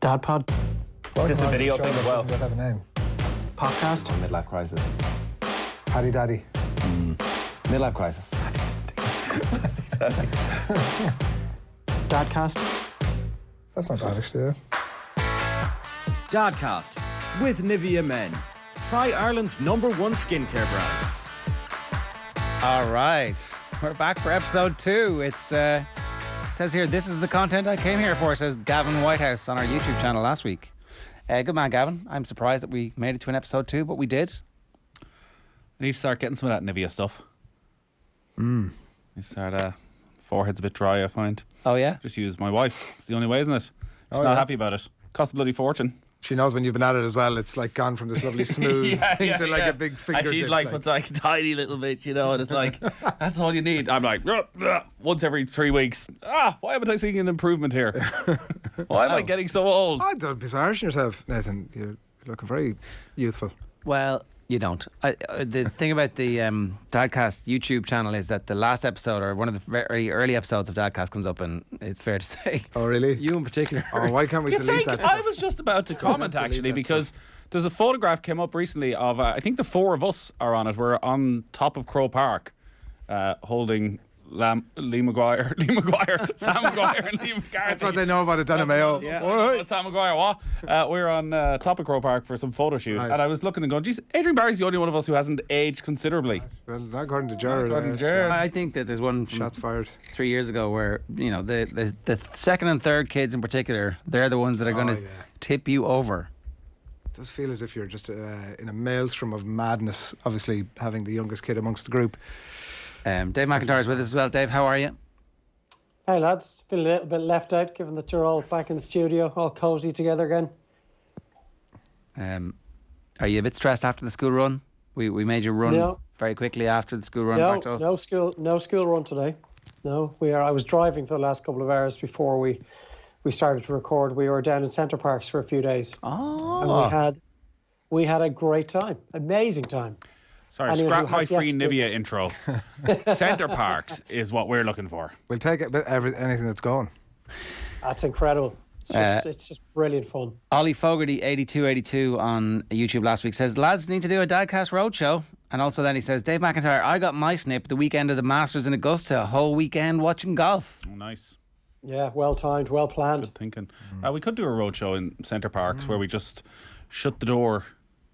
Dad Pod. This is a video thing as well. Doesn't have a name. Podcast. Midlife crisis. Paddy Daddy. Midlife crisis. Dadcast. That's not bad, actually, yeah. Dadcast with Nivea Men. Try Ireland's #1 skincare brand. All right, we're back for episode 2. It says here, this is the content I came here for, says Gavin Whitehouse on our YouTube channel last week. Good man, Gavin. I'm surprised that we made it to an episode 2, but we did. I need to start getting some of that Nivea stuff. You start, forehead's a bit dry, I find. Oh, yeah? Just use my wife. It's the only way, isn't it? She's not happy about it. Costs a bloody fortune. She knows when you've been at it as well. It's like gone from this lovely smooth thing to like a big finger and she's dip, like, it's like a tiny little bit, you know, and it's like, that's all you need. I'm like, once every 3 weeks. Why haven't I seen an improvement here? Why am I getting so old? Don't be so harsh on yourself, Nathan. You're looking very youthful. Well, you don't. The thing about the Dadcast YouTube channel is that the last episode, or one of the very early episodes of Dadcast, comes up, and it's fair to say. Oh, really? You in particular. Oh, why can't we delete that stuff? I was just about to comment, actually, because there's a photograph came up recently of, I think the 4 of us are on it. We're on top of Crow Park, holding Sam Maguire, and Lee McGuire. That's what they know about it, Donna Mayo. Yeah. Sam Maguire, what? We're on top of Crow Park for some photo shoot, and I was looking and going, geez, Adrian Barry's the only one of us who hasn't aged considerably. Well, not according to Jared. I think that there's one from Shots fired 3 years ago where, you know, the second and third kids in particular, they're the ones that are going to tip you over. It does feel as if you're just in a maelstrom of madness, obviously having the youngest kid amongst the group. Dave McIntyre's with us as well. Dave, how are you? Hey lads, feel a little bit left out given that you're all back in the studio, all cosy together again. Are you a bit stressed after the school run? We made you run very quickly after the school run back to us. No school run today. No, I was driving for the last couple of hours before we started to record. We were down in Centre Parcs for a few days. Oh. And we had a great time, amazing time. Sorry, scrap my free Nivea intro. Centre Parcs is what we're looking for. We'll take anything that's going. That's incredible. It's just brilliant fun. Ollie Fogarty 8282 on YouTube last week says, lads need to do a Dadcast roadshow. And also then he says, Dave McIntyre, I got my snip the weekend of the Masters in Augusta, a whole weekend watching golf. Oh, nice. Yeah, well timed, well planned. Good thinking. We could do a roadshow in Centre Parcs where we just shut the door.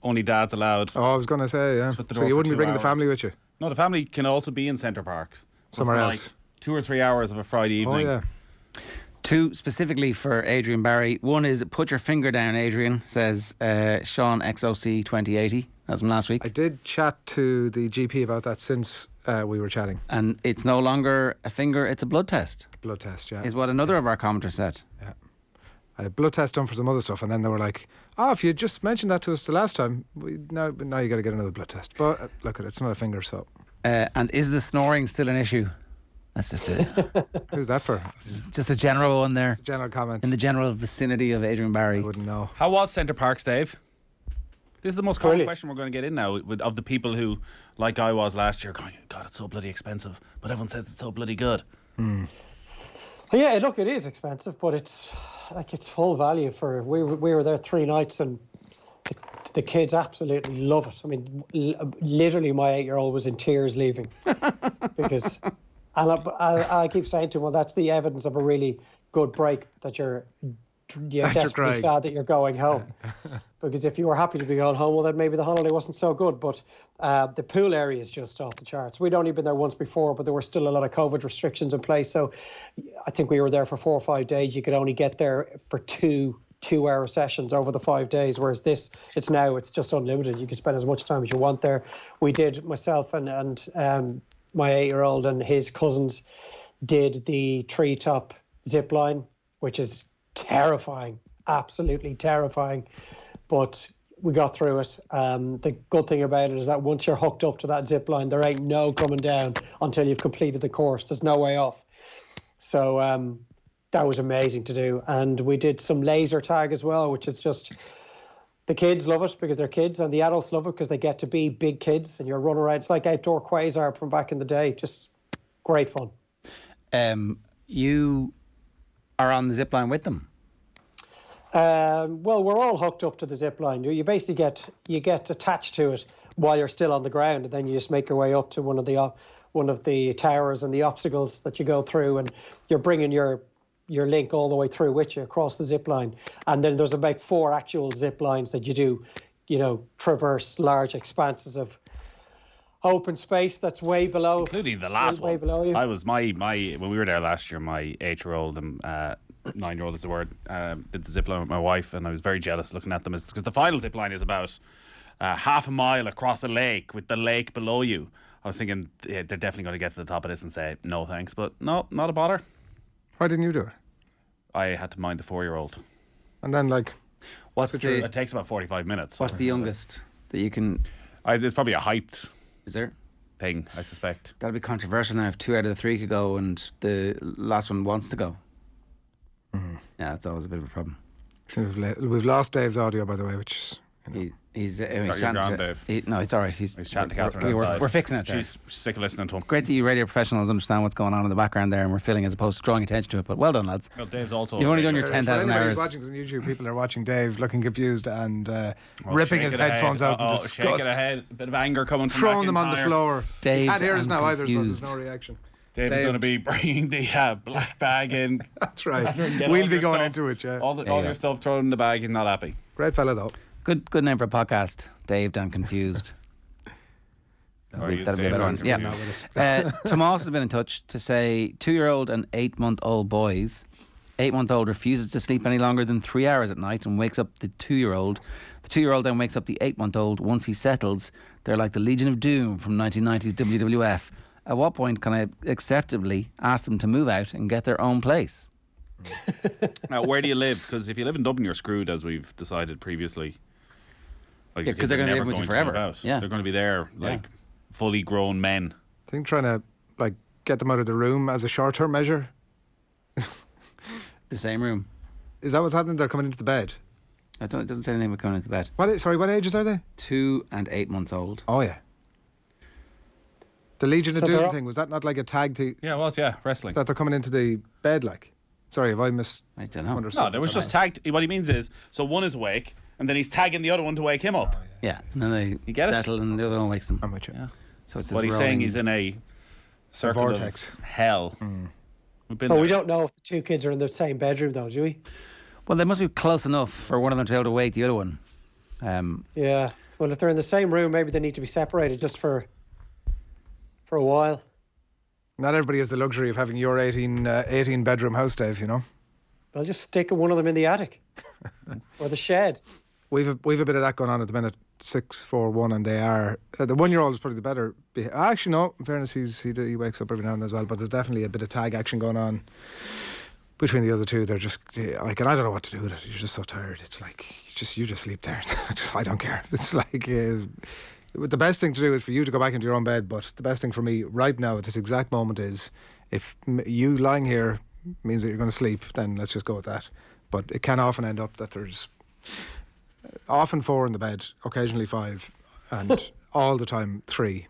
Only dads allowed. Oh, I was going to say, yeah. So you wouldn't be bringing the family with you? No, the family can also be in Centre Parcs. Somewhere else. Like 2 or 3 hours of a Friday evening. Oh, yeah. 2 specifically for Adrian Barry. One is put your finger down, Adrian, says Sean XOC 2080. That's from last week. I did chat to the GP about that since we were chatting. And it's no longer a finger, it's a blood test. Blood test, yeah. Is what another of our commenters said. Yeah. I had a blood test done for some other stuff, and then they were like, if you just mentioned that to us the last time, now you got to get another blood test. But look, it's not a finger, so. And is the snoring still an issue? That's just it. Who's that for? Just a general one there. It's a general comment. In the general vicinity of Adrian Barry. I wouldn't know. How was Centre Parcs, Dave? This is the most common question we're going to get in now of the people who, like I was last year, going, God, it's so bloody expensive, but everyone says it's so bloody good. Yeah, look, it is expensive, but it's full value for. We were there 3 nights, and the kids absolutely love it. I mean, literally, my 8-year-old was in tears leaving because, and I keep saying to him, well, that's the evidence of a really good break that you're desperately sad that you're going home. Because if you were happy to be going home, well, then maybe the holiday wasn't so good. But the pool area is just off the charts. We'd only been there once before, but there were still a lot of COVID restrictions in place. So I think we were there for 4 or 5 days. You could only get there for 2-hour sessions over the 5 days, whereas it's just unlimited. You can spend as much time as you want there. We did, myself and my 8-year-old and his cousins did the treetop zip line, which is terrifying, absolutely terrifying. But we got through it. The good thing about it is that once you're hooked up to that zip line, there ain't no coming down until you've completed the course. There's no way off. So that was amazing to do. And we did some laser tag as well, which is just, the kids love it because they're kids, and the adults love it because they get to be big kids and you're running around. It's like outdoor quasar from back in the day. Just great fun. You are on the zip line with them. Well, we're all hooked up to the zip line. You basically get attached to it while you're still on the ground, and then you just make your way up to one of the towers and the obstacles that you go through, and you're bringing your link all the way through with you across the zip line. And then there's about 4 actual zip lines that you do, traverse large expanses of open space that's way below, including the last way one. below you. I was my when we were there last year. My 8-year-old and 9-year-old is the word. Did the zip line with my wife, and I was very jealous looking at them because the final zip line is about half a mile across a lake with the lake below you. I was thinking they're definitely going to get to the top of this and say no thanks, but no, not a bother. Why didn't you do it? I had to mind the 4-year-old. And then it takes about 45 minutes. What's the youngest that you can? There's probably a height. Is there? Thing, I suspect. That'll be controversial now if 2 out of the 3 could go and the last one wants to go. Mm-hmm. Yeah, it's always a bit of a problem. So we've lost Dave's audio, by the way, which is... He's You're chatting gone, to Dave. no, it's all right. He's chatting to Catherine outside. We're fixing it there. She's sick of listening to him. It's great that you radio professionals understand what's going on in the background there, and we're filling as opposed to drawing attention to it. But well done, lads. Well, Dave's also... You've only done your 10,000 Anyone hours. who's watching us on YouTube, people are watching Dave looking confused and ripping his headphones out in disgust. Shaking ahead, a bit of anger coming from throwing them on the floor. Dave, Can't hear us now either, so confused. there's no reaction. Dave's going to be bringing the black bag in. That's right. Get We'll all be your going stuff. into it, yeah. All your stuff thrown in the bag. He's not happy. Great fella, though. Good name for a podcast. Dave and confused. That'll be a better one. Yeah. Tomas has been in touch to say 2-year-old and 8-month-old boys. 8-month-old refuses to sleep any longer than 3 hours at night and wakes up the 2-year-old. The 2-year-old then wakes up the 8-month-old. Once he settles, they're like the Legion of Doom from 1990s WWF. At what point can I acceptably ask them to move out and get their own place? Now, where do you live? Because if you live in Dublin, you're screwed, as we've decided previously. Like, Yeah, 'cause they're gonna live with you forever. Yeah. They're going to be there, like fully grown men. I think trying to get them out of the room as a short-term measure. The same room. Is that what's happening? They're coming into the bed. It doesn't say anything about coming into bed. What ages are they? 2 and 8 months old. Oh yeah. The Legion of So Doom they're- thing, was that not like a tag team Yeah, it was, wrestling. that they're coming into the bed like? Sorry, have I missed? I don't know. No, there was just tagged. What he means is, so one is awake, and then he's tagging the other one to wake him up. Yeah, and then they get it? settle and the other one wakes them. I'm with you. Yeah. So it's What this he's saying, rolling- he's in a circle vortex. of hell. We've been But there. we don't know if the 2 kids are in the same bedroom, though, do we? Well, they must be close enough for one of them to be able to wake the other one. Yeah. Well, if they're in the same room, maybe they need to be separated just for a while. Not everybody has the luxury of having your 18 bedroom house, Dave, you know. I'll just stick one of them in the attic or the shed. We've a bit of that going on at the minute. 6, 4, 1, and they are the 1-year-old is probably the better. Actually, no. In fairness, he wakes up every now and then as well. But there's definitely a bit of tag action going on between the other two. They're just like, and I don't know what to do with it. You're just so tired. It's like you just sleep there. I don't care. It's like the best thing to do is for you to go back into your own bed. But the best thing for me right now at this exact moment is if you lying here means that you're going to sleep, then let's just go with that. But it can often end up that there's often 4 in the bed, occasionally 5, and all the time 3.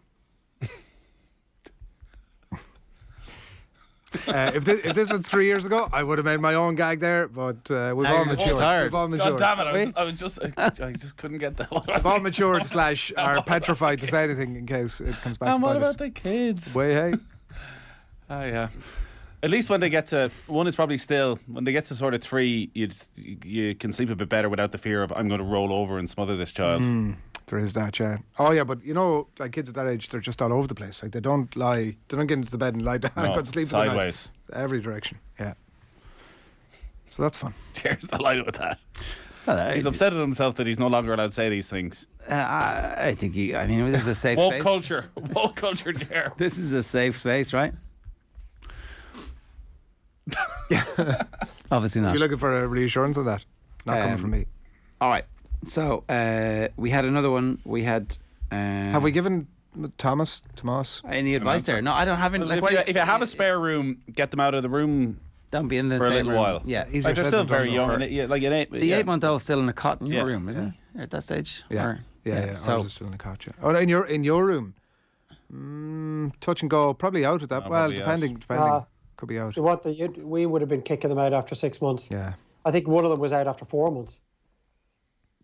If this was 3 years ago, I would have made my own gag there, but we've all you're just matured. tired. We've all God matured. damn it! I just couldn't get that. We've all matured / are petrified to say anything in case it comes back to what bite us. about the kids? Way hey. Oh yeah. At least when they get to one is probably still when they get to sort of 3, you can sleep a bit better without the fear of I'm going to roll over and smother this child. There is that, yeah. Oh yeah, but you know, like kids at that age, they're just all over the place. Like they don't get into the bed and lie down and go to sleep for the night. Sideways. Every direction, yeah. So that's fun. Cheers the light with that. Well, He's upset at himself that he's no longer allowed to say these things. I think this is a safe Woke space. woke culture, there. This is a safe space, right? Obviously not. You're looking for a reassurance on that? Not coming from me. All right. So we had another one. We had. Have we given Tomas any advice there? No, I don't have any. Like, If you have a spare room, get them out of the room don't be in the for a same little room. while. Yeah, Easier Like, they're said still than done, very young. or- And the 8-month-old's still in a cot in your Yeah. room, isn't he? At that stage. Yeah, Or- yeah. So Ours is still in the couch. Yeah. Oh, in your room. Touch and go, probably out at that. No, well, probably depending, could be out. We would have been kicking them out after 6 months. Yeah. I think one of them was out after 4 months.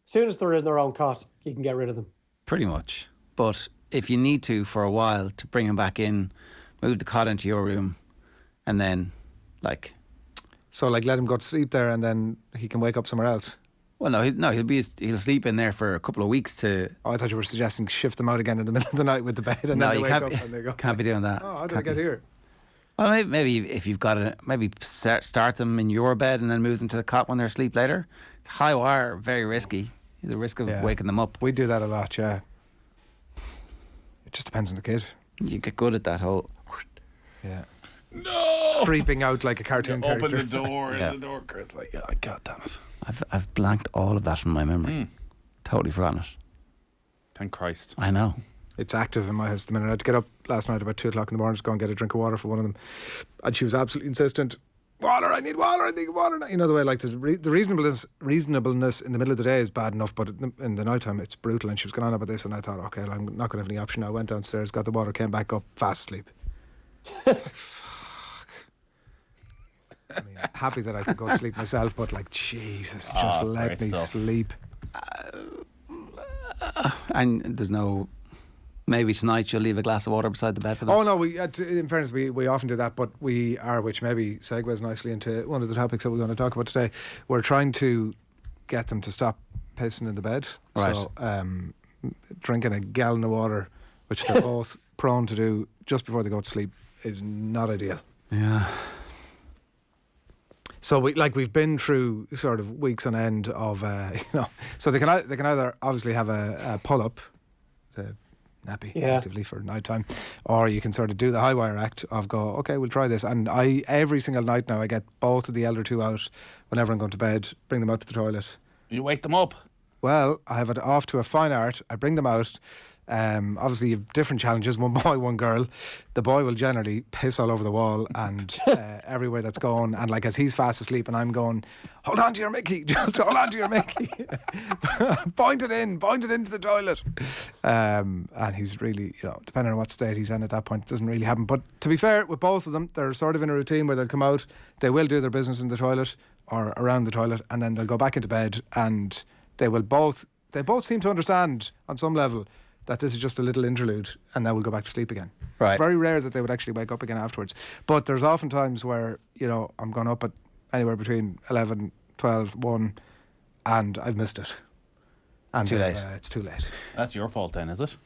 As soon as they're in their own cot, you can get rid of them. Pretty much. But if you need to for a while to bring him back in, move the cot into your room, and then So let him go to sleep there, and then he can wake up somewhere else. Well, he'll sleep in there for a couple of weeks to. Oh, I thought you were suggesting shift them out again in the middle of the night with the bed, and then they wake up and they go. Can't be doing that. Oh, how did I get here? Well, maybe if you've got start them in your bed and then move them to the cot when they're asleep later. It's high wire, very risky. The risk of waking them up. We do that a lot, yeah. It just depends on the kid. You get good at that whole. Yeah. No! Creeping out like a cartoon character. Open the door and the door goes God damn it. I've blanked all of that from my memory. Totally forgotten it. Thank Christ. I know. It's active in my house at the minute. I had to get up last night about 2 o'clock in the morning to go and get a drink of water for one of them. And she was absolutely insistent. Water, I need water, I need water. You know the way, like the reasonableness in the middle of the day is bad enough, but in the night time it's brutal. And she was going on about this, and I thought, okay, well, I'm not going to have any option now. I went downstairs, got the water, came back up, fast asleep. Fuck. I mean, happy that I could go to sleep myself, but Jesus, just let me sleep. And there's no. Maybe tonight you'll leave a glass of water beside the bed for them. Oh no, in fairness, we often do that, but which maybe segues nicely into one of the topics that we're going to talk about today. We're trying to get them to stop pissing in the bed. Right. So drinking a gallon of water, which they're both prone to do just before they go to sleep, is not ideal. Yeah. So we've been through sort of weeks on end of so they can either obviously have a pull up, the nappy effectively for night time, or you can sort of do the high wire act of go, okay, we'll try this. And every single night now I get both of the elder two out whenever I'm going to bed, bring them out to the toilet. You wake them up. Well, I have it off to a fine art. I bring them out. Obviously, you have different challenges. One boy, one girl. The boy will generally piss all over the wall and everywhere that's going. And as he's fast asleep, and I'm going, hold on to your Mickey, just hold on to your Mickey. Point it into the toilet. And he's really, depending on what state he's in at that point, it doesn't really happen. But to be fair, with both of them, they're sort of in a routine where they'll come out, they will do their business in the toilet or around the toilet, and then they'll go back into bed, and they both seem to understand on some level that this is just a little interlude and then we'll go back to sleep again. Right. Very rare that they would actually wake up again afterwards. But there's often times where, I'm going up at anywhere between 11, 12, 1 and I've missed it. And it's too late. It's too late. That's your fault then, is it?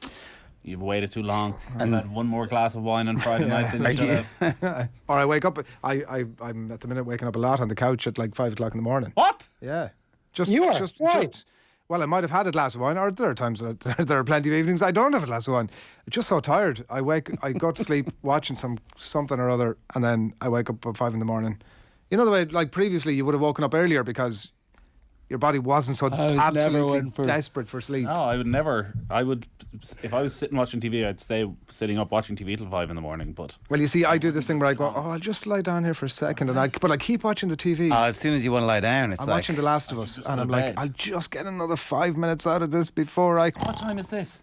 You've waited too long. I've had one more glass of wine on Friday night than you should have. Or I wake up, I'm at the minute waking up a lot on the couch at 5 o'clock in the morning. What? Yeah. Well, I might have had a glass of wine, or there are times that there are plenty of evenings I don't have a glass of wine. I'm just so tired. I go to sleep watching something or other, and then I wake up at 5 in the morning. You know the way, previously you would have woken up earlier because your body wasn't so absolutely desperate for sleep. No, I would never. If I was sitting watching TV, I'd stay sitting up watching TV till 5 in the morning. But well, you see, I do this thing where I go, I'll just lie down here for a second, but I keep watching the TV. As soon as you want to lie down, I'm watching The Last of Us, and I'm like, I'll just get another 5 minutes out of this before I. What time is this?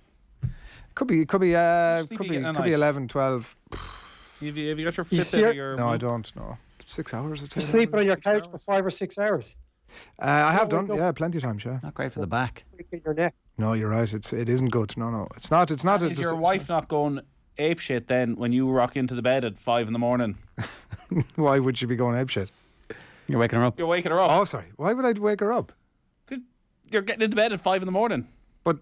Could be 11, 12. Have you got your Fitbit or your? No, I don't. No, 6 hours. You're sleeping on your couch for 5 or 6 hours. I have done, plenty of times, yeah. Not great for the back. Your neck. No, you're right. It isn't good. No, it's not. It's not. Is your wife not going ape shit then when you rock into the bed at 5 in the morning? Why would she be going ape shit? You're waking her up. You're waking her up. Oh, sorry. Why would I wake her up? Because you're getting into bed at 5 in the morning. But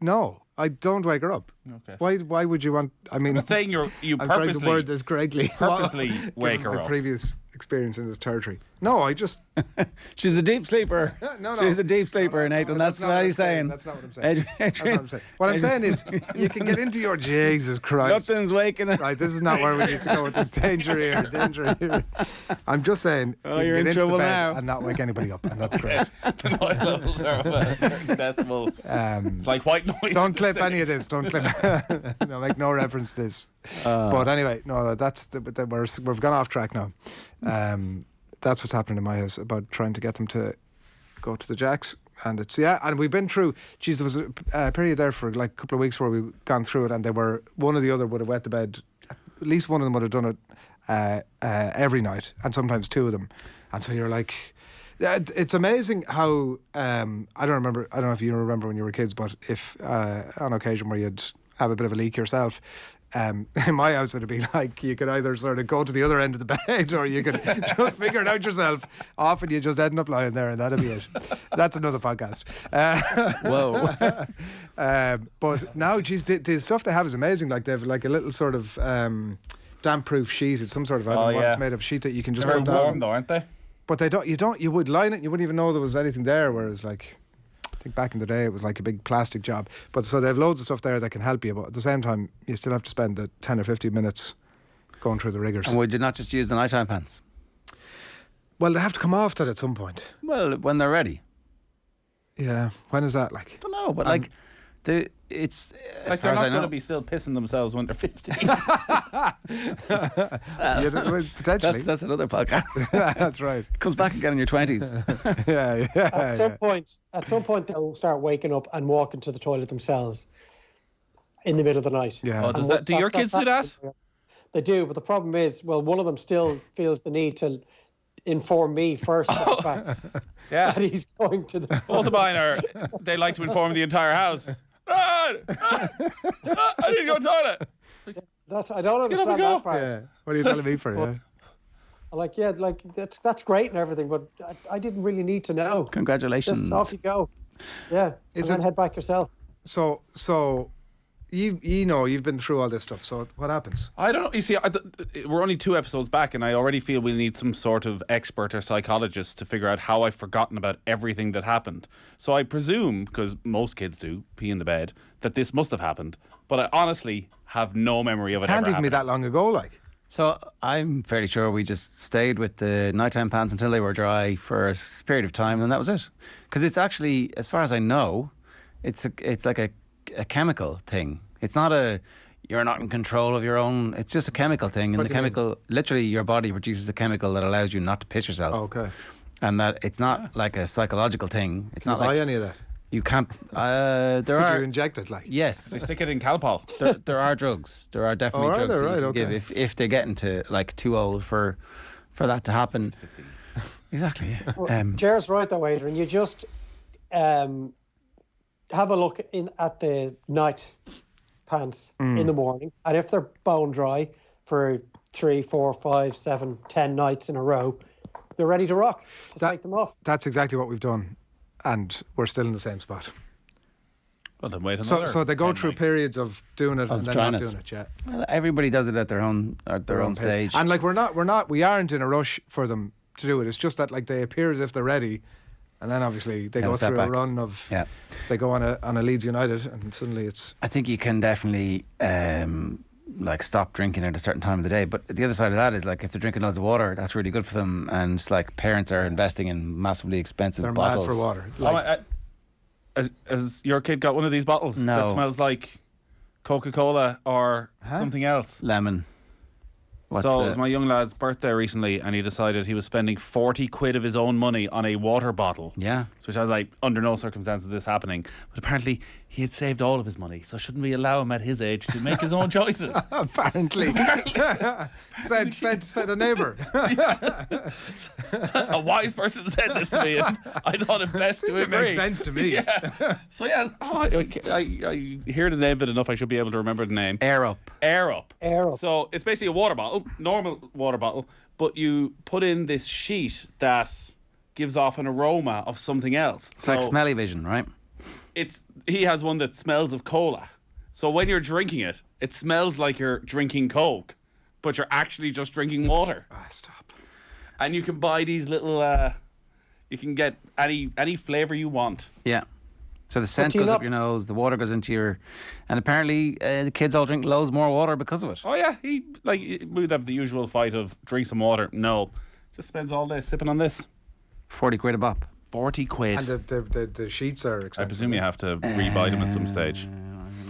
no, I don't wake her up. Okay. Why would you want? I mean, I'm not saying you I'm purposely. trying to word this correctly. Purposely wake her my up. Previous experience in this territory. No, I just. She's a deep sleeper. No. She's a deep sleeper, Nathan. That's what he's saying. That's not what I'm saying. Adrian. That's not what I'm saying. What I'm saying is, you can get into your Jesus Christ. Nothing's waking up. Right, this is not where we need to go with this danger here. I'm just saying, you you're can in get into trouble the bed now. and not wake anybody up, and that's great. The noise levels are about 30 decibel. It's like white noise. Don't clip any of this. Don't clip. No, make no reference to this. But anyway, no, we've gone off track now. That's what's happening in my house about trying to get them to go to the jacks. And and we've been through. Geez, there was a period there for a couple of weeks where we've gone through it, and one or the other would have wet the bed. At least one of them would have done it every night, and sometimes two of them. And so you're like, it's amazing how I don't know if you remember when you were kids, but if on occasion where you'd have a bit of a leak yourself, in my house it'd be like you could either sort of go to the other end of the bed or you could just figure it out yourself. Often you just end up lying there and that'd be it. That's another podcast. Whoa. But now, geez, the stuff they have is amazing. Like they've like a little sort of damp-proof sheet. It's some sort of, I don't know what it's made of, sheet that you can just They're put very down. warm though, aren't they? But you would line it and you wouldn't even know there was anything there, whereas like, I think back in the day it was like a big plastic job. But so they have loads of stuff there that can help you, but at the same time you still have to spend the 10 or 15 minutes going through the rigours. And would you not just use the nighttime pants? Well, they have to come off that at some point. Well, when they're ready. Yeah. When is that like? I don't know, but it's as Like far they're as not I going know. to be still pissing themselves when they're 50. Well, potentially. That's another podcast. That's right. Comes back again in your 20s. Yeah. At some point, they'll start waking up and walking to the toilet themselves in the middle of the night. Yeah. Oh, do your kids do that? They do, but the problem is, well, one of them still feels the need to inform me first of the fact Yeah. that he's going to the Both of mine they like to inform the entire house. I need to go to the toilet. I don't get up and understand go. that part. Yeah. What are you telling me for? Yeah. I'm like, that's great and everything, but I didn't really need to know. Congratulations. Just off you go. Yeah. And then head back yourself. So you know you've been through all this stuff. So what happens? I don't know. You see, we're only 2 episodes back, and I already feel we need some sort of expert or psychologist to figure out how I've forgotten about everything that happened. So I presume, because most kids do, pee in the bed, that this must have happened. But I honestly have no memory of it Can't ever even be happening. that long ago. Like. So I'm fairly sure we just stayed with the nighttime pants until they were dry for a period of time, and that was it. Because it's actually, as far as I know, it's like a chemical thing. It's not you're not in control of your own. It's just a chemical thing, and What the do you mean? chemical, literally, your body produces a chemical that allows you not to piss yourself. Okay. And that it's not like a psychological thing. It's Can not you buy like any of that? you can't. There Could are you inject it like? yes. They stick it in Calpol. There are drugs. There are definitely Oh, are drugs there? that you Right, can okay. give if they get into like too old for that to happen. Exactly. Yeah. Jer's right though, Adrian. You just have a look at the night pants in the morning, and if they're bone dry for 3, 4, 5, 7, 10 nights in a row, you're ready to rock. Just take them off. That's exactly what we've done, and we're still in the same spot. Well, then wait another. So they go 10 through nights. periods of doing it and then dryness. not doing it. Yeah. Well, everybody does it at their own Pace. stage. And like we aren't in a rush for them to do it. It's just that like they appear as if they're ready, and then obviously they Have go a step through a back. run of Yeah. they go on a Leeds United, and suddenly it's I think you can definitely like stop drinking at a certain time of the day. But the other side of that is like if they're drinking loads of water, that's really good for them. And like parents are investing in massively expensive they're bottles. mad for water. Oh, Like, has your kid got one of these bottles No. that smells like Coca-Cola or something else? Lemon. What's So it the- was my young lad's birthday recently, and he decided he was spending 40 quid of his own money on a water bottle. Yeah. Which I was like, under no circumstances this happening. But apparently he had saved all of his money, so shouldn't we allow him at his age to make his own choices? apparently, said a neighbour. A wise person said this to me, and I thought it best to It agree. makes sense to me. Yeah. So yeah, I hear the name of it enough. I should be able to remember the name. Air up. Air Up. Air Up. So it's basically a water bottle, normal water bottle, but you put in this sheet that gives off an aroma of something else. It's like smelly vision, right? He has one that smells of cola. So when you're drinking it, it smells like you're drinking Coke, but you're actually just drinking water. Ah, stop. And you can buy these little. You can get any flavor you want. Yeah. So the scent do you goes up not- your nose, the water goes into your, and apparently the kids all drink loads more water because of it. Oh yeah, we'd have the usual fight of drink some water. No, just spends all day sipping on this. 40 quid a bop. 40 quid. And the sheets are expensive. I presume you have to rebuy them at some stage.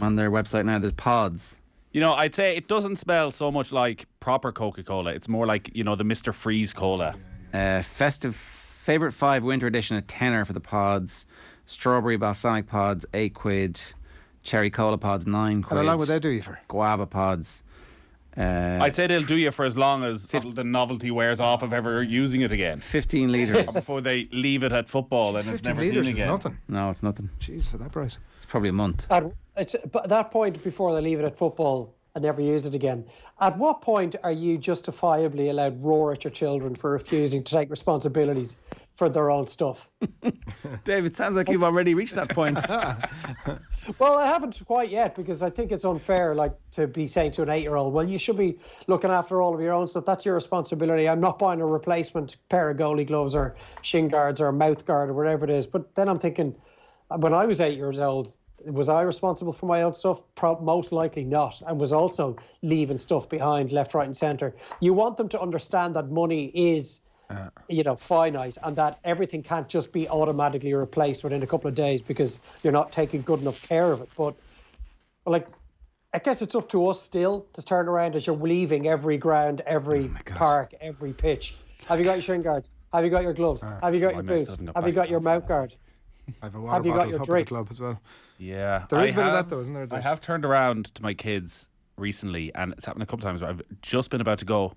On their website now, there's pods. You know, I'd say it doesn't smell so much like proper Coca-Cola. It's more like, the Mr. Freeze cola. Festive favourite 5 winter edition, a tenner for the pods. Strawberry balsamic pods, 8 quid. Cherry cola pods, 9 quid. And how long would they do you for? Guava pods, I'd say they'll do you for as long as the novelty wears off of ever using it again. 15 litres. Before they leave it at football and it's never seen litres again. is nothing. No, it's nothing. Jeez, for that price. It's probably a month. But at that point, before they leave it at football and never use it again, at what point are you justifiably allowed to roar at your children for refusing to take responsibilities for their own stuff? Dave, it sounds like you've already reached that point. Well, I haven't quite yet, because I think it's unfair, like, to be saying to an 8-year-old, well, you should be looking after all of your own stuff. That's your responsibility. I'm not buying a replacement pair of goalie gloves or shin guards or a mouth guard or whatever it is. But then I'm thinking, when I was 8 years old, was I responsible for my own stuff? Most likely not. And was also leaving stuff behind left, right and centre. You want them to understand that money is finite, and that everything can't just be automatically replaced within a couple of days because you're not taking good enough care of it. But like, I guess it's up to us still to turn around as you're leaving every ground, every park, every pitch. Have you got your shin guards? Have you got your gloves? Have you got your boots? Have you got your mouth guard? I have a water bottle up at the club as well. Yeah. There is a bit of that though, isn't there? I have turned around to my kids recently, and it's happened a couple of times where I've just been about to go,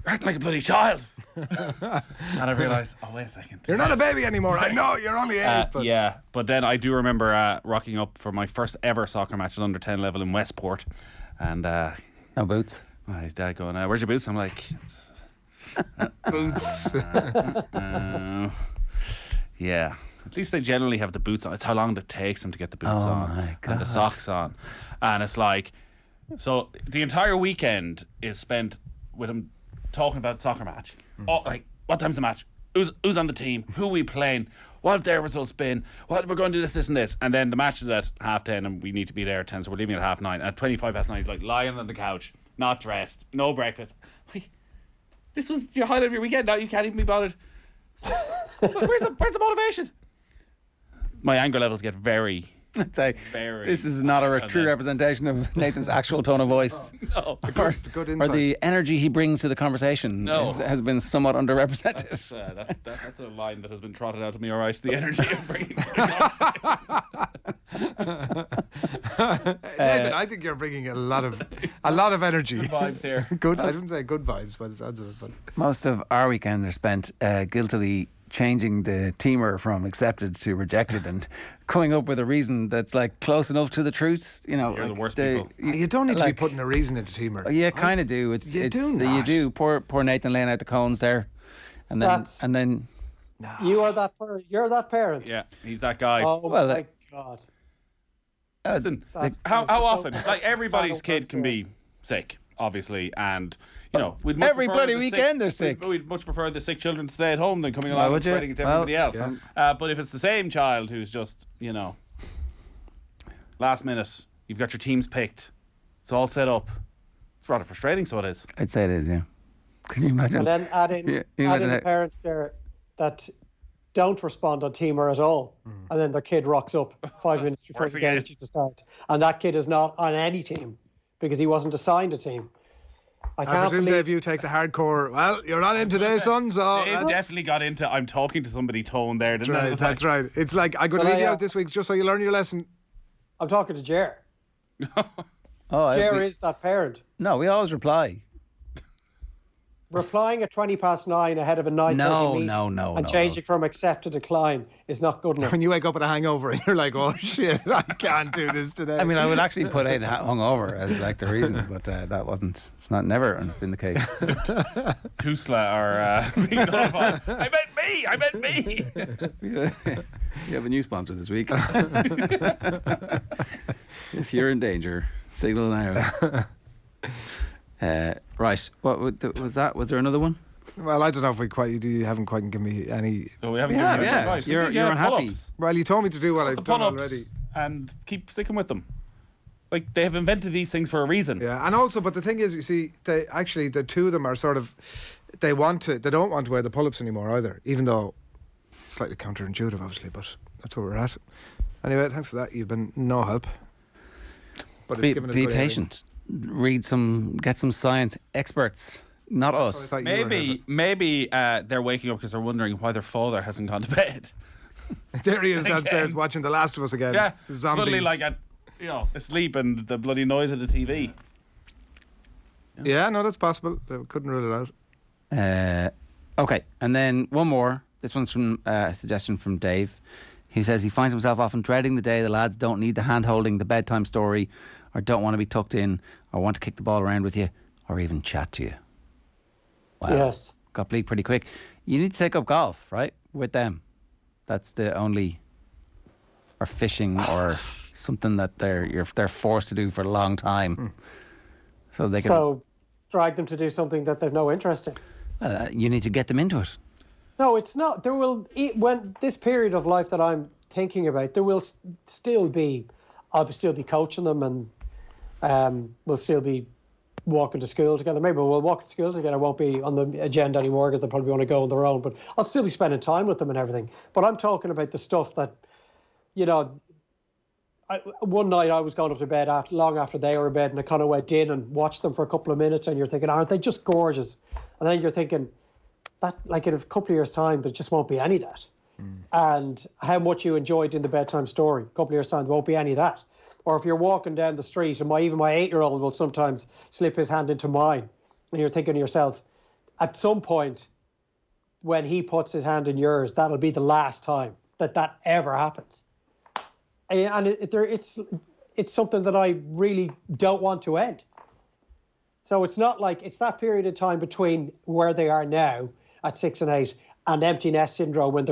"You're acting like a bloody child." And I realised, oh, wait a second. You're not a baby anymore. I know, you're only 8. But yeah, but then I do remember rocking up for my first ever soccer match at under 10 level in Westport. And No boots. my dad going, "Where's your boots?" I'm like, boots. yeah. At least they generally have the boots on. It's how long it takes them to get the boots on and the socks on. And it's like, so the entire weekend is spent with him talking about soccer match. Oh, like, what time's the match? Who's on the team? Who are we playing? What have their results been? What we're going to do this and this. And then the match is at 10:30 and we need to be there at 10, so we're leaving at 9:30. At 9:25, he's like lying on the couch, not dressed, no breakfast. Like, this was your highlight of your weekend. Now you can't even be bothered. Where's the motivation? My anger levels get very I'd say very. this is not a true representation of Nathan's actual tone of voice. No. Good Or insight. the energy he brings to the conversation has been somewhat underrepresented. That's a line that has been trotted out to me, all right. The energy of bringing. Nathan, I think you're bringing a lot of energy. Good vibes here. Good. I wouldn't say good vibes by the sounds of it, but Most of our weekend are spent guiltily changing the teamer from accepted to rejected and coming up with a reason that's like close enough to the truth. You know, You're like the worst people. you don't need to be putting a reason into teamer. You kind of do. You do You not. do. Poor Nathan laying out the cones there, and then You are that. You're that parent. Yeah, he's that guy. Oh Well, my God. Listen, That's- how that's so- often? Like, everybody's kid can be sick, obviously, and you know, we'd much Every prefer bloody the weekend they're sick. sick. We'd much prefer the sick children to stay at home than coming along and would you? spreading it to Well, everybody else. But if it's the same child who's just, you know, last minute, you've got your teams picked, it's all set up. It's rather frustrating, so it is. I'd say it is. Yeah. Can you imagine? And then add in, Yeah, you add in imagine the it. parents there that don't respond on teamer at all, and then their kid rocks up 5 minutes before Worse the game is again. due to start, and that kid is not on any team because he wasn't assigned a team. I I can't presume, believe. Dave, you take the hardcore. Well, you're not in today, son. So It that's definitely got into I'm talking to somebody tone there, didn't it? It right. was That's like, right. It's like I'm going to Well, leave you I, out this week just so you learn your lesson. I'm talking to Jer. Oh, Jer is that parent. no, we always reply. Replying at 9:20 ahead of a 9:30 No, meeting no, and no, changing from accept to decline is not good enough. When you wake up with a hangover and you're like, oh shit, I can't do this today. I mean, I would actually put out hungover as like the reason, but that wasn't. It's not never been the case. Tusla are being notified. I meant me. You have a new sponsor this week. If you're in danger, signal now. Right. What was that? Was there another one? Well, I don't know if you haven't quite given me any. So we haven't Yeah, given you yeah. advice. We You're- did, you're unhappy. pull-ups. Well, you told me to do what The I've done pull-ups already. and keep sticking with them. Like, they have invented these things for a reason. Yeah, and also, but the thing is, you see, the two of them are sort of, they don't want to wear the pull-ups anymore either, even though slightly counterintuitive, obviously, but that's where we're at. Anyway, thanks for that. You've been no help. But it's given it a Be good airing. patient. Get some science experts, not That's what I us. thought you were Maybe they're waking up because they're wondering why their father hasn't gone to bed. There he is Again. downstairs watching The Last of Us again. Yeah, Zombies. suddenly like asleep and the bloody noise of the TV. Yeah, no, that's possible. I couldn't rule it out. Okay, and then one more. This one's from a suggestion from Dave. He says he finds himself often dreading the day the lads don't need the hand-holding, the bedtime story, or don't want to be tucked in, or want to kick the ball around with you, or even chat to you. Wow. Yes. Got bleak pretty quick. You need to take up golf, right, with them. That's the only... or fishing or something that they're forced to do for a long time. So they can... So drag them to do something that they've no interest in. you need to get them into it. No, it's not. There will, when this period of life that I'm thinking about, there will still be, I'll still be coaching them, and we'll still be walking to school together. Maybe we'll walk to school together. It won't be on the agenda anymore because they'll probably want to go on their own, but I'll still be spending time with them and everything. But I'm talking about the stuff that, you know, one night I was going up to bed long after they were in bed, and I kind of went in and watched them for a couple of minutes, and you're thinking, aren't they just gorgeous? And then you're thinking, that, like, in a couple of years' time, there just won't be any of that. And how much you enjoyed in the bedtime story, a couple of years' time, there won't be any of that. Or if you're walking down the street, and even my 8-year-old will sometimes slip his hand into mine, and you're thinking to yourself, at some point, when he puts his hand in yours, that'll be the last time that ever happens. And it's something that I really don't want to end. So it's not like it's that period of time between where they are now at 6 and 8 and empty nest syndrome when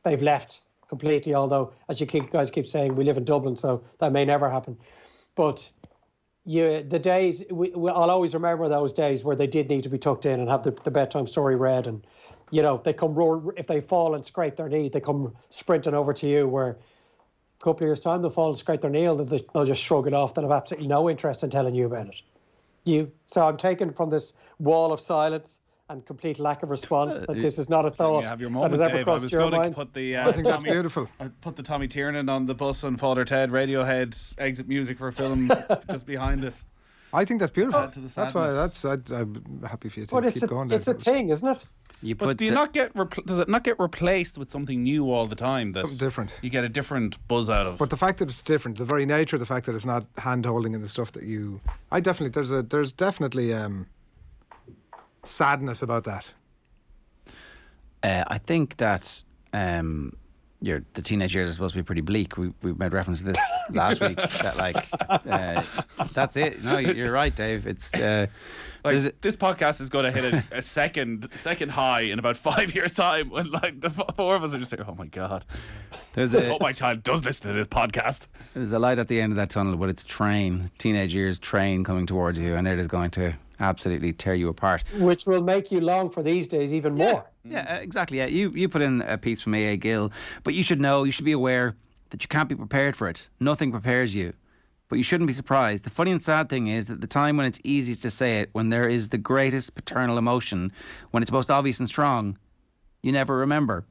they've left completely. Although, as you guys keep saying, we live in Dublin, so that may never happen. But the days I'll always remember those days where they did need to be tucked in and have the bedtime story read, and you know they come roar if they fall and scrape their knee, they come sprinting over to you. Where a couple of years' time they'll fall and scrape their knee, they'll just shrug it off. They'll have absolutely no interest in telling you about it. So I'm taken from this wall of silence and complete lack of response that this is not a thought you have your that moment, has ever Dave. I crossed was your going mind. to put the I think that's beautiful. I put the Tommy Tiernan on the bus and Father Ted Radiohead exit music for a film just behind it. I think that's beautiful. Add to the That's why sadness. I'm happy for you to But keep going. it's a thing, isn't it? But do you not get does it not get replaced with something new all the time? That something different. You get a different buzz out of. But the fact that it's different, the very nature of the fact that it's not hand holding and the stuff that there's definitely sadness about that. I think that the teenage years are supposed to be pretty bleak. We made reference to this last week. That that's it. No, you're right, Dave. It's this podcast is going to hit a second high in about 5 years' time when like the four of us are just like, oh my god, I hope my child does listen to this podcast. There's a light at the end of that tunnel, but it's teenage years train coming towards you, and it is going to absolutely tear you apart. Which will make you long for these days even more. Yeah, exactly. Yeah, you put in a piece from A.A. Gill, but you should be aware that you can't be prepared for it. Nothing prepares you, but you shouldn't be surprised. The funny and sad thing is that the time when it's easiest to say it, when there is the greatest paternal emotion, when it's most obvious and strong, you never remember.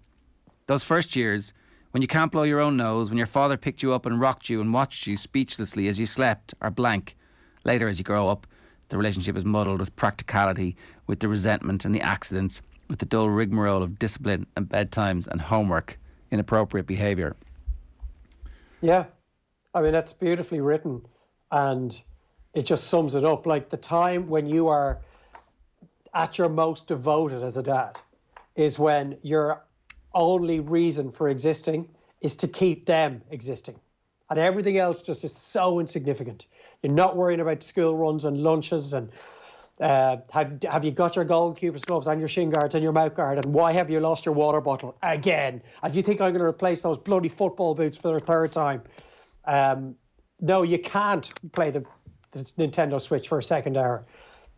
Those first years, when you can't blow your own nose, when your father picked you up and rocked you and watched you speechlessly as you slept, are blank. Later, as you grow up, the relationship is muddled with practicality, with the resentment and the accidents, with the dull rigmarole of discipline and bedtimes and homework, inappropriate behaviour. Yeah, I mean, that's beautifully written, and it just sums it up. Like, the time when you are at your most devoted as a dad is when your only reason for existing is to keep them existing. And everything else just is so insignificant. You're not worrying about school runs and lunches and have you got your goalkeeper's gloves and your shin guards and your mouth guard, and why have you lost your water bottle again? And you think I'm going to replace those bloody football boots for the third time? No, you can't play the Nintendo Switch for a second hour.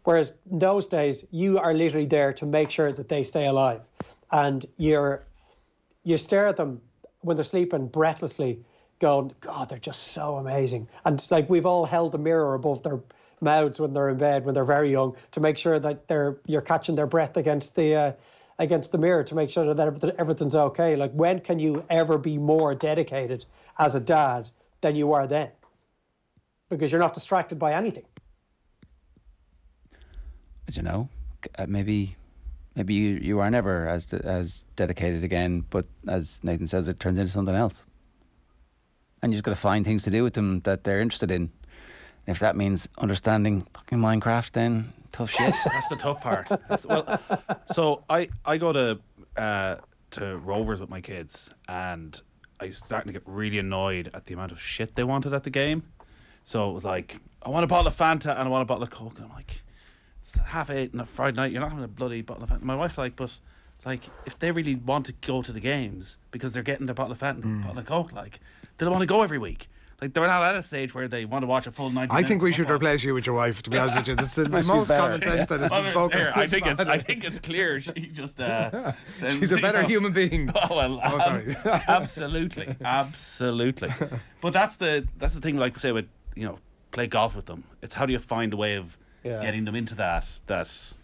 Whereas in those days, you are literally there to make sure that they stay alive. And you stare at them when they're sleeping breathlessly, going, God, they're just so amazing. And it's like we've all held the mirror above their mouths when they're in bed, when they're very young, to make sure that you're catching their breath against the mirror, to make sure that everything's okay. Like, when can you ever be more dedicated as a dad than you are then? Because you're not distracted by anything. I don't know. Maybe you are never as dedicated again, but as Nathan says, it turns into something else. And you just got to find things to do with them that they're interested in. If that means understanding fucking Minecraft, then tough shit. That's the tough part. So I go to Rovers with my kids, and I was starting to get really annoyed at the amount of shit they wanted at the game. So it was like, I want a bottle of Fanta and I want a bottle of Coke. And I'm like, it's 8:30 on a Friday night, you're not having a bloody bottle of Fanta. My wife's like, but like, if they really want to go to the games because they're getting their bottle of Fanta and bottle of Coke, like, they don't want to go every week. Like, they're not at a stage where they want to watch a full 90 minutes. I think we should replace you with your wife, to be honest with you. That's the most common sense that has been spoken. I think it's clear. She just sends, she's a better human being. Oh well, sorry. absolutely. But that's the thing. Like say with play golf with them. It's how do you find a way of getting them into that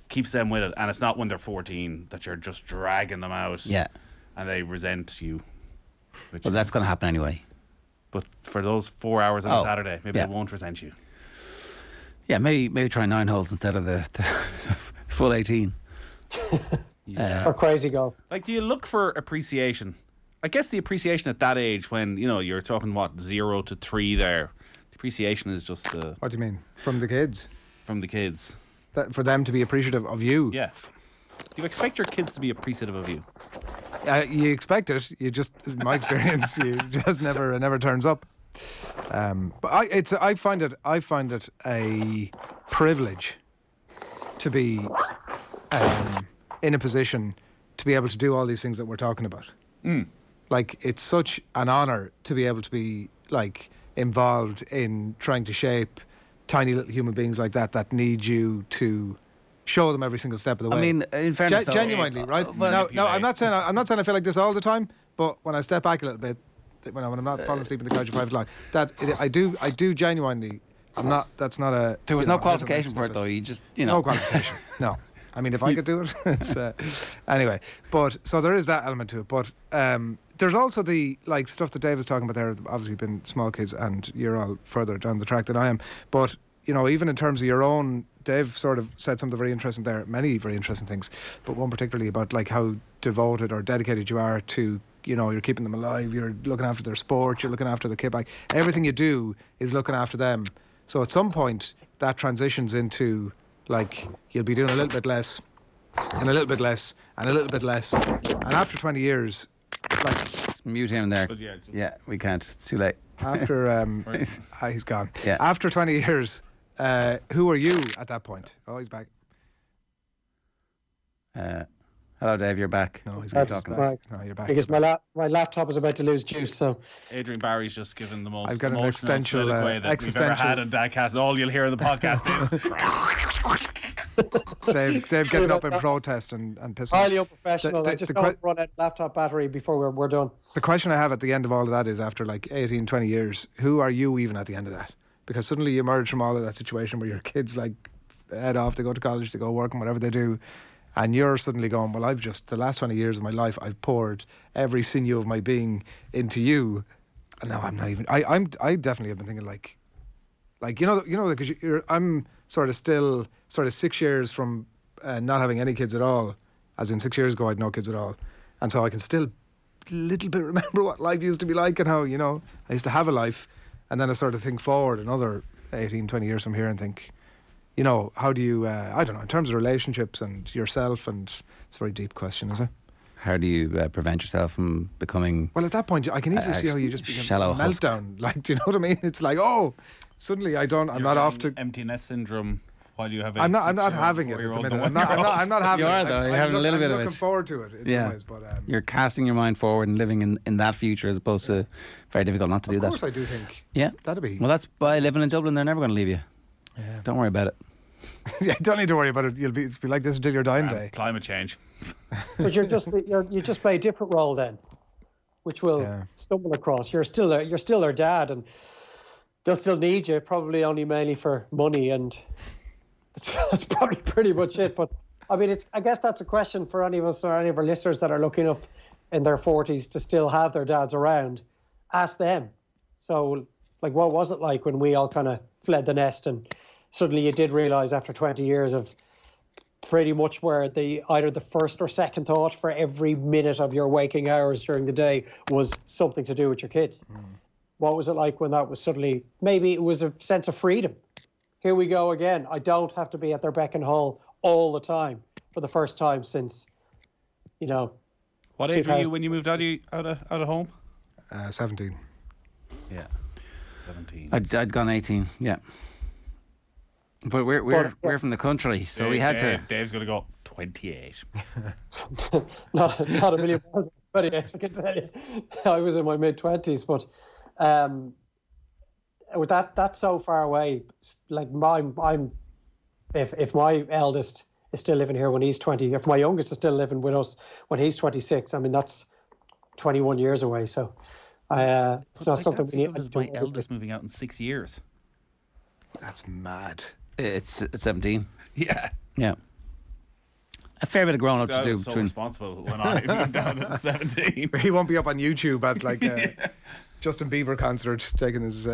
keeps them with it, and it's not when they're 14 that you're just dragging them out. Yeah, and they resent you. Well, that's going to happen anyway. But for those 4 hours on a Saturday, maybe they won't resent you. Yeah, maybe try 9 holes instead of the full 18. Or crazy golf. Like, do you look for appreciation? I guess the appreciation at that age, when you're talking 0 to 3 there, the appreciation is just the. What do you mean? From the kids? From the kids. For them to be appreciative of you. Yeah. Do you expect your kids to be appreciative of you? You expect it. You just, in my experience, it just never turns up. But I find it a privilege to be in a position to be able to do all these things that we're talking about. Like, it's such an honor to be able to be like involved in trying to shape tiny little human beings like that need you to show them every single step of the way. I mean, in fairness, genuinely, right? No, I'm not saying I feel like this all the time, but when I step back a little bit, when I'm not falling asleep in the couch at 5 o'clock, I do genuinely. I'm not. That's not a. There was no qualification for it, though. You just, no qualification. No. I mean, if I could do it, it's anyway. But so there is that element to it. But there's also the stuff that Dave was talking about there. Obviously, been small kids, and you're all further down the track than I am. But even in terms of your own, Dave sort of said something very interesting there. Many very interesting things, but one particularly about how devoted or dedicated you are to. You're keeping them alive. You're looking after their sport. You're looking after the kid. Everything you do is looking after them. So at some point, that transitions into you'll be doing a little bit less, and a little bit less, and a little bit less, and after 20 years, let's mute him there. Yeah, we can't. It's too late. After he's gone. Yeah. After 20 years, who are you at that point? Oh, he's back. Hello, Dave. You're back. No, he's back. No, you're back. Because my laptop is about to lose juice. So Adrian Barry's just given the most. I've got an emotional existential that we've ever had in Dadcast. All you'll hear in the podcast is Dave getting up in protest and pissing. Highly unprofessional. I just don't run out laptop battery before we're done. The question I have at the end of all of that is, after 18, 20 years, who are you even at the end of that? Because suddenly you emerge from all of that situation where your kids head off, they go to college, they go work and whatever they do. And you're suddenly going, well, the last 20 years of my life, I've poured every sinew of my being into you. And now I'm not even, I definitely have been thinking because I'm still 6 years from not having any kids at all. As in 6 years ago, I had no kids at all. And so I can still a little bit remember what life used to be like and how, I used to have a life. And then I sort of think forward another 18, 20 years from here and think, how do you, I don't know, in terms of relationships and yourself, and it's a very deep question, is it? How do you prevent yourself from becoming... Well, at that point, I can easily see how you just become shallow a meltdown. Do you know what I mean? It's suddenly I'm not off to... Empty nest syndrome while you have I'm not having it at the minute. I'm not having it. You are, though. You're having a little bit of it. I'm looking forward to it in some ways. But, you're casting your mind forward and living in that future, as opposed to very difficult not to do that. Of course I do think. Yeah. That'd be... Well, that's by living in Dublin. They're never going to leave you. Yeah. Don't worry about it. Yeah, don't need to worry about it. It's be like this until your dying day. Climate change. But you just play a different role then, which will stumble across. You're still their dad, and they'll still need you. Probably only mainly for money, and that's probably pretty much it. But I mean, I guess that's a question for any of us or any of our listeners that are lucky enough in their 40s to still have their dads around. Ask them. So, what was it like when we all kind of fled the nest and suddenly you did realise after 20 years of pretty much where either the first or second thought for every minute of your waking hours during the day was something to do with your kids. What was it like when that was suddenly, maybe it was a sense of freedom. Here we go again. I don't have to be at their beck and call all the time for the first time since, What age were you when you moved out of home? 17. Yeah, 17. I'd gone 18. Yeah. But we're from the country, so we had to. Dave's going to go 28. not a million miles. 28, I can tell you. I was in my mid-20s, but with that's so far away. Like if my eldest is still living here when he's 20, if my youngest is still living with us when he's 26, I mean that's 21 years away. So it's not something we need. My eldest moving out in 6 years. That's mad. It's 17. Yeah. Yeah. A fair bit of growing up to do. I was so responsible when I moved out at 17. He won't be up on YouTube at like Justin Bieber concert taking his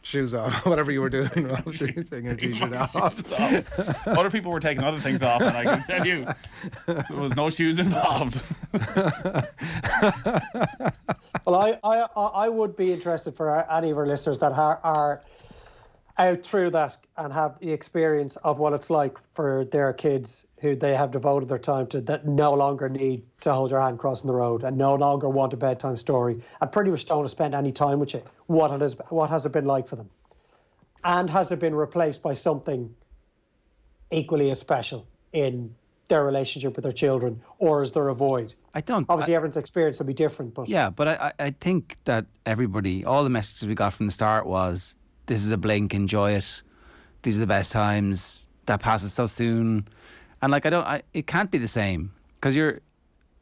shoes off, whatever you were doing, taking a t-shirt off. Other people were taking other things off, and I can tell you, there was no shoes involved. Well, I would be interested for any of our listeners that are out through that and have the experience of what it's like for their kids who they have devoted their time to, that no longer need to hold your hand crossing the road and no longer want a bedtime story and pretty much don't want to spend any time with you. What has it been like for them? And has it been replaced by something equally as special in their relationship with their children, or is there a void? Obviously, everyone's experience will be different, but yeah, but I think that everybody, all the messages we got from the start was, this is a blink, enjoy it. These are the best times. That passes so soon, and like it can't be the same because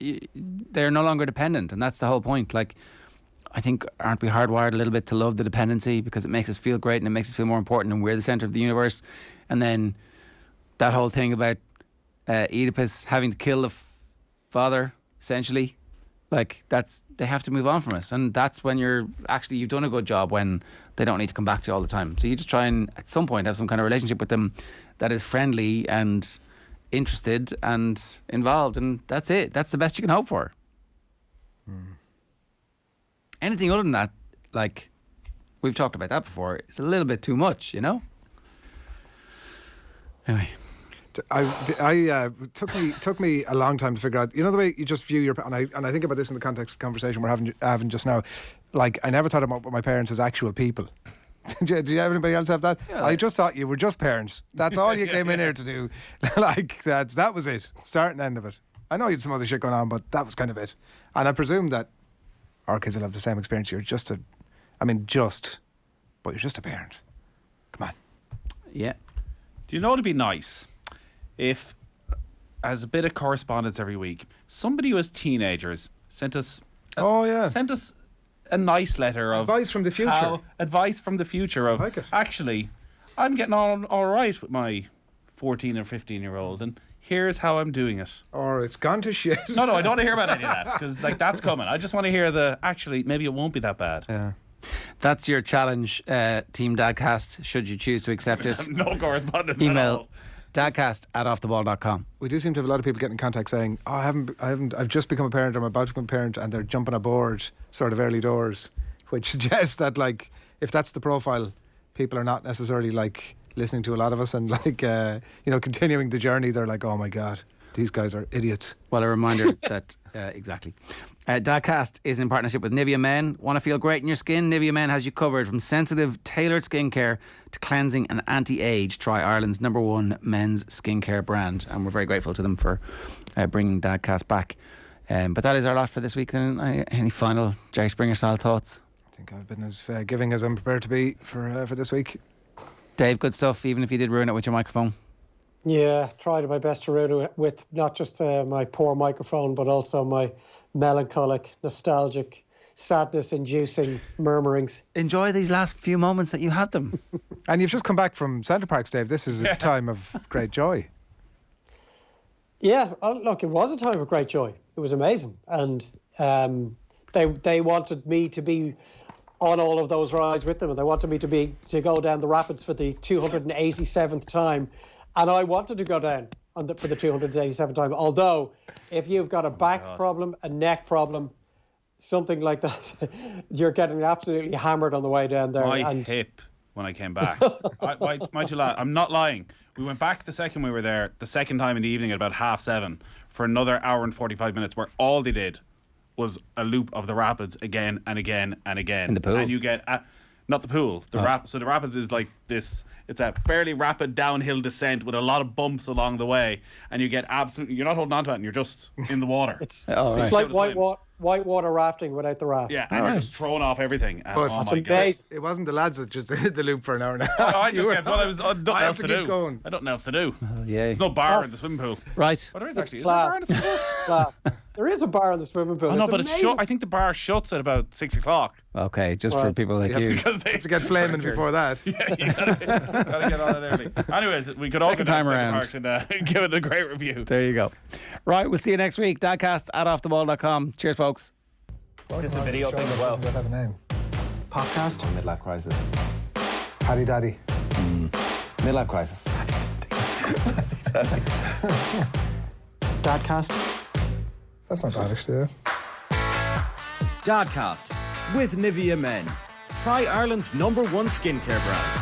they're no longer dependent, and that's the whole point. Like, I think aren't we hardwired a little bit to love the dependency because it makes us feel great and it makes us feel more important and we're the center of the universe, and then that whole thing about Oedipus having to kill the father essentially. Like, they have to move on from us. And that's when you've done a good job when they don't need to come back to you all the time. So you just try and, at some point, have some kind of relationship with them that is friendly and interested and involved. And that's it. That's the best you can hope for. Anything other than that, like, we've talked about that before, it's a little bit too much, Anyway. Took me a long time to figure out. You know the way you just view your, and I think about this in the context of the conversation we're having just now. Like, I never thought about my parents as actual people. Do you have anybody else have that? Yeah, I just thought you were just parents. That's all you came in here to do. Like, that was it. Start and end of it. I know you had some other shit going on, but that was kind of it. And I presume that our kids will have the same experience. But you're just a parent. Come on. Yeah. Do you know what'd be nice? If, as a bit of correspondence every week, somebody who has teenagers sent us a nice letter of advice from the future. Advice from the future of, like it. Actually, I'm getting on all right with my 14 or 15-year-old, and here's how I'm doing it. Or it's gone to shit. No, I don't want to hear about any of that because that's coming. I just want to hear actually maybe it won't be that bad. Yeah. That's your challenge, Team Dadcast. Should you choose to accept it? No correspondence. Email dadcast@offtheball.com. We do seem to have a lot of people getting in contact saying, I've just become a parent, I'm about to become a parent, and they're jumping aboard sort of early doors, which suggests that, like, if that's the profile, people are not necessarily, like, listening to a lot of us and, like, continuing the journey. They're like, oh my God, these guys are idiots. Well, a reminder that, exactly. Dadcast is in partnership with Nivea Men. Want to feel great in your skin? Nivea Men has you covered. From sensitive, tailored skincare to cleansing and anti-age. Try Ireland's #1 men's skincare brand. And we're very grateful to them for bringing Dadcast back. But that is our lot for this week. Then, any final Jerry Springer style thoughts? I think I've been as giving as I'm prepared to be for this week. Dave, good stuff, even if you did ruin it with your microphone. Yeah, tried my best to ruin it with not just my poor microphone, but also my melancholic, nostalgic, sadness-inducing murmurings. Enjoy these last few moments that you had them. And you've just come back from Centre Parcs, Dave. This is a time of great joy. Yeah, look, it was a time of great joy. It was amazing. And they wanted me to be on all of those rides with them, and they wanted me to go down the rapids for the 287th time. And I wanted to go down for the 287th time. Although, if you've got a back problem, a neck problem, something like that, you're getting absolutely hammered on the way down there. My hip when I came back. Mind you, I'm not lying. We went back the second we were there, the second time in the evening at about 7:30 for another hour and 45 minutes, where all they did was a loop of the rapids again and again and again. In the pool? And you get, not the pool, so the rapids is like this, it's a fairly rapid downhill descent with a lot of bumps along the way, and you get absolutely, you're not holding on to it, and you're just in the water. It's like whitewater rafting without the raft. Yeah, and you're just throwing off everything. And, But oh That's my God. amazing. It wasn't the lads that just did the loop for an hour and a half. I just kept, I was nothing I have else to to keep do. going. I don't know else to do. Yeah. There's no bar in the swimming pool. Right. Well, there is actually. Is there a bar in the swimming pool? Class. There is a bar in the swimming pool. Oh no, It's but it's amazing. shut. I think the bar shuts at about 6 o'clock. Okay, just for Right. people like you. Because they To get flaming before that. you gotta get on it early. Anyways, we could all Second go down time to around. Parcs and give it a great review. There you go. Right, we'll see you next week. Dadcast at offtheball.com. Cheers, folks. This is a video thing as well. Does have a name? Podcast? Midlife crisis. Paddy Daddy. Midlife crisis. Dadcast. That's not bad, actually, yeah. Dadcast with Nivea Men. Try Ireland's #1 skincare brand.